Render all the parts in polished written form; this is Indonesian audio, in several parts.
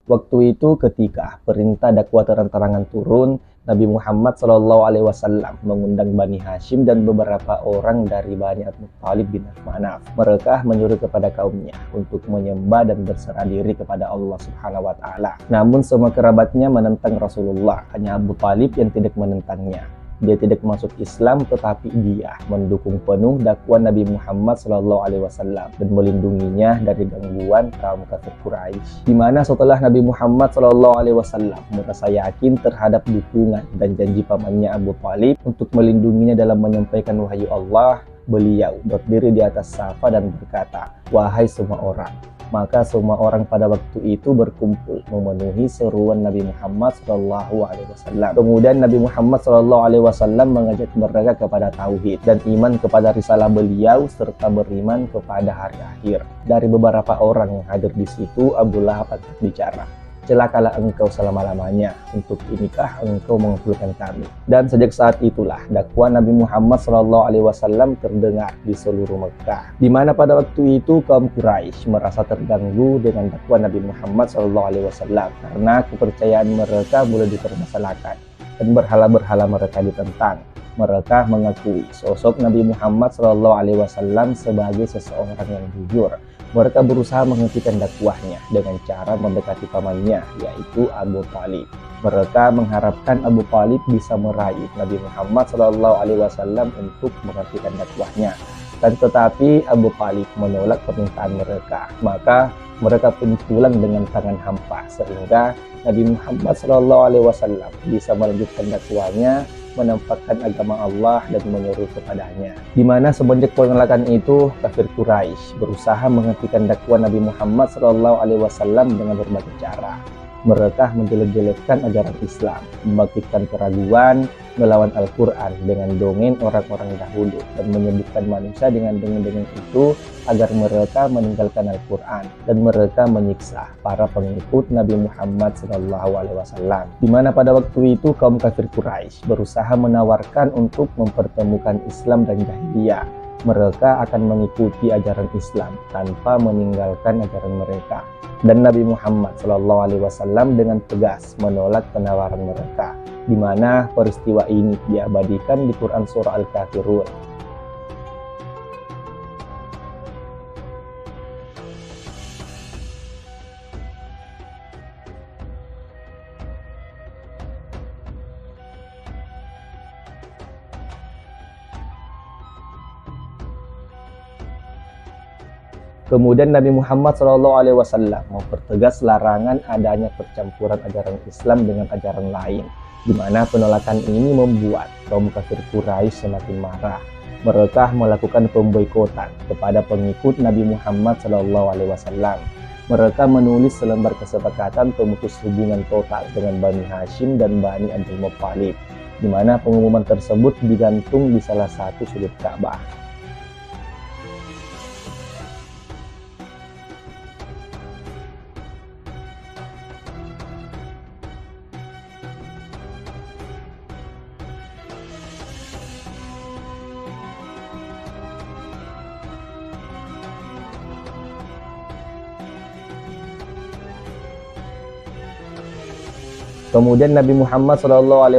Waktu itu ketika perintah dakwah terang-terangan turun, Nabi Muhammad SAW mengundang Bani Hashim dan beberapa orang dari Bani Abdul Thalib bin Manaf. Mereka menyuruh kepada kaumnya untuk menyembah dan berserah diri kepada Allah Subhanahu wa Ta'ala. Namun semua kerabatnya menentang Rasulullah, hanya Abu Thalib yang tidak menentangnya. Dia tidak masuk Islam, tetapi dia mendukung penuh dakwah Nabi Muhammad SAW dan melindunginya dari gangguan kaum kafir Quraisy. Di mana setelah Nabi Muhammad SAW merasa yakin terhadap dukungan dan janji pamannya Abu Thalib untuk melindunginya dalam menyampaikan wahyu Allah, beliau berdiri di atas Safa dan berkata, "Wahai semua orang." Maka semua orang pada waktu itu berkumpul memenuhi seruan Nabi Muhammad SAW. Kemudian Nabi Muhammad SAW mengajak mereka kepada tauhid dan iman kepada risalah beliau serta beriman kepada hari akhir. Dari beberapa orang yang hadir di situ, Abu Lahab angkat bicara, "Celakalah engkau selama-lamanya, untuk inikah engkau mengumpulkan kami?" Dan sejak saat itulah dakwah Nabi Muhammad SAW terdengar di seluruh Mekah, di mana pada waktu itu kaum Quraisy merasa terganggu dengan dakwah Nabi Muhammad SAW karena kepercayaan mereka mulai dipermasalahkan dan berhala-berhala mereka ditentang. Mereka mengakui sosok Nabi Muhammad SAW sebagai seseorang yang jujur. Mereka berusaha menghentikan dakwahnya dengan cara mendekati pamannya, yaitu Abu Thalib. Mereka mengharapkan Abu Thalib bisa meraih Nabi Muhammad SAW untuk menghentikan dakwahnya. Dan tetapi Abu Thalib menolak permintaan mereka. Maka mereka pun pulang dengan tangan hampa, sehingga Nabi Muhammad SAW bisa melanjutkan dakwahnya, menampakkan agama Allah dan menyeru kepadanya. Di mana semenjak penolakan itu, kafir Quraisy berusaha menghentikan dakwah Nabi Muhammad SAW dengan berbagai cara. Mereka menjelek-jelekkan ajaran Islam, membangkitkan keraguan, melawan Al-Quran dengan dongeng orang-orang dahulu, dan menyebutkan manusia dengan dongeng-dongeng itu agar mereka meninggalkan Al-Quran, dan mereka menyiksa para pengikut Nabi Muhammad SAW. Di mana pada waktu itu kaum kafir Quraisy berusaha menawarkan untuk mempertemukan Islam dan jahiliyah. Mereka akan mengikuti ajaran Islam tanpa meninggalkan ajaran mereka. Dan Nabi Muhammad SAW dengan tegas menolak penawaran mereka, di mana peristiwa ini diabadikan di Quran Surah Al-Kafirun. Kemudian Nabi Muhammad SAW mempertegas larangan adanya percampuran ajaran Islam dengan ajaran lain, di mana penolakan ini membuat kaum kafir Quraisy semakin marah. Mereka melakukan pemboikotan kepada pengikut Nabi Muhammad SAW. Mereka menulis selembar kesepakatan pemutus hubungan total dengan Bani Hashim dan Bani Abdul Muttalib, di mana pengumuman tersebut digantung di salah satu sudut Ka'bah. Kemudian Nabi Muhammad SAW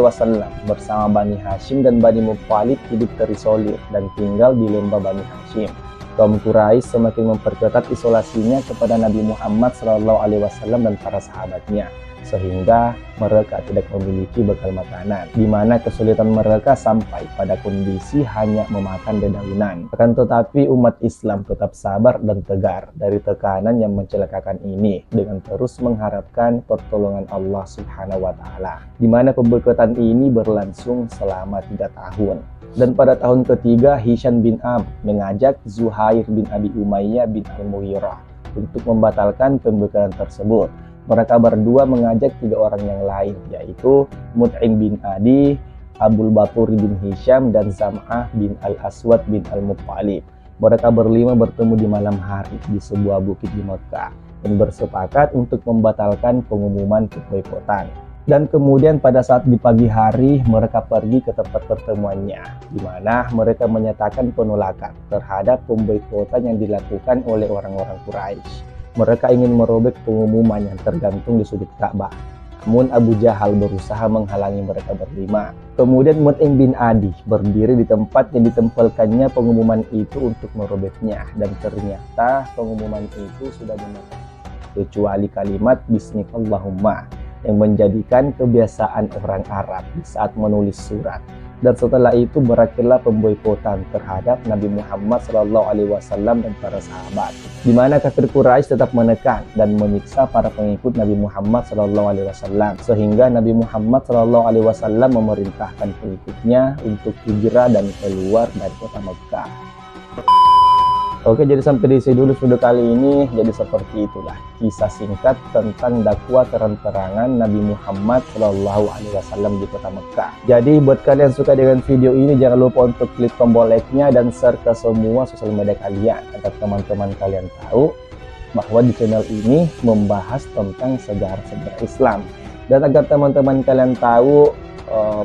bersama Bani Hashim dan Bani Muttalib hidup terisolir dan tinggal di lembah Bani Hashim. Kaum Quraisy semakin memperketat isolasinya kepada Nabi Muhammad SAW dan para sahabatnya, sehingga mereka tidak memiliki bekal makanan, di mana kesulitan mereka sampai pada kondisi hanya memakan dedaunan. Akan tetapi umat Islam tetap sabar dan tegar dari tekanan yang mencelakakan ini dengan terus mengharapkan pertolongan Allah Subhanahu wa Ta'ala, di mana pemboikotan ini berlangsung selama 3 tahun. Dan pada tahun ketiga, Hisham bin Amr mengajak Zuhair bin Abi Umayyah bin Al-Mughirah untuk membatalkan pemboikotan tersebut. Mereka berdua mengajak 3 orang yang lain, yaitu Mut'im bin Adi, Abul Batur bin Hisham, dan Zam'ah bin Al-Aswad bin Al-Muttalib. Mereka berlima bertemu di malam hari di sebuah bukit di Mekah dan bersepakat untuk membatalkan pengumuman pemboikotan. Dan kemudian pada saat di pagi hari mereka pergi ke tempat pertemuannya, di mana mereka menyatakan penolakan terhadap pemboikotan yang dilakukan oleh orang-orang Quraisy. Mereka ingin merobek pengumuman yang tergantung di sudut Ka'bah. Namun Abu Jahal berusaha menghalangi mereka berlima. Kemudian Mut'im bin Adi berdiri di tempat yang ditempelkannya pengumuman itu untuk merobeknya. Dan ternyata pengumuman itu sudah benar, kecuali kalimat Bismillahumma yang menjadikan kebiasaan orang Arab di saat menulis surat. Dan setelah itu berakhirlah pemboikotan terhadap Nabi Muhammad SAW dan para sahabat, di mana kafir Quraisy tetap menekan dan menyiksa para pengikut Nabi Muhammad SAW, sehingga Nabi Muhammad SAW memerintahkan pengikutnya untuk hijrah dan keluar dari kota Mekkah. Oke, jadi sampai di sini dulu video kali ini. Jadi seperti itulah kisah singkat tentang dakwah terang-terangan Nabi Muhammad SAW di kota Mekkah. Jadi buat kalian suka dengan video ini, jangan lupa untuk klik tombol like-nya dan share ke semua sosial media kalian agar teman-teman kalian tahu bahwa di channel ini membahas tentang sejarah-sejarah Islam, dan agar teman-teman kalian tahu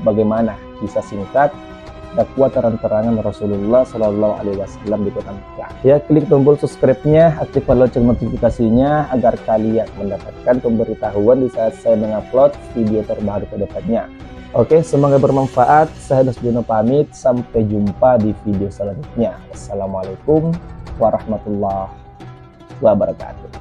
bagaimana kisah singkat dakwah terang-terangan Rasulullah SAW di kota Mekkah. Ya, klik tombol subscribe-nya, aktifkan lonceng notifikasinya agar kalian mendapatkan pemberitahuan di saat saya mengupload video terbaru ke depannya. Oke, semoga bermanfaat. Saya Dasbiono pamit, sampai jumpa di video selanjutnya. Wassalamualaikum warahmatullahi wabarakatuh.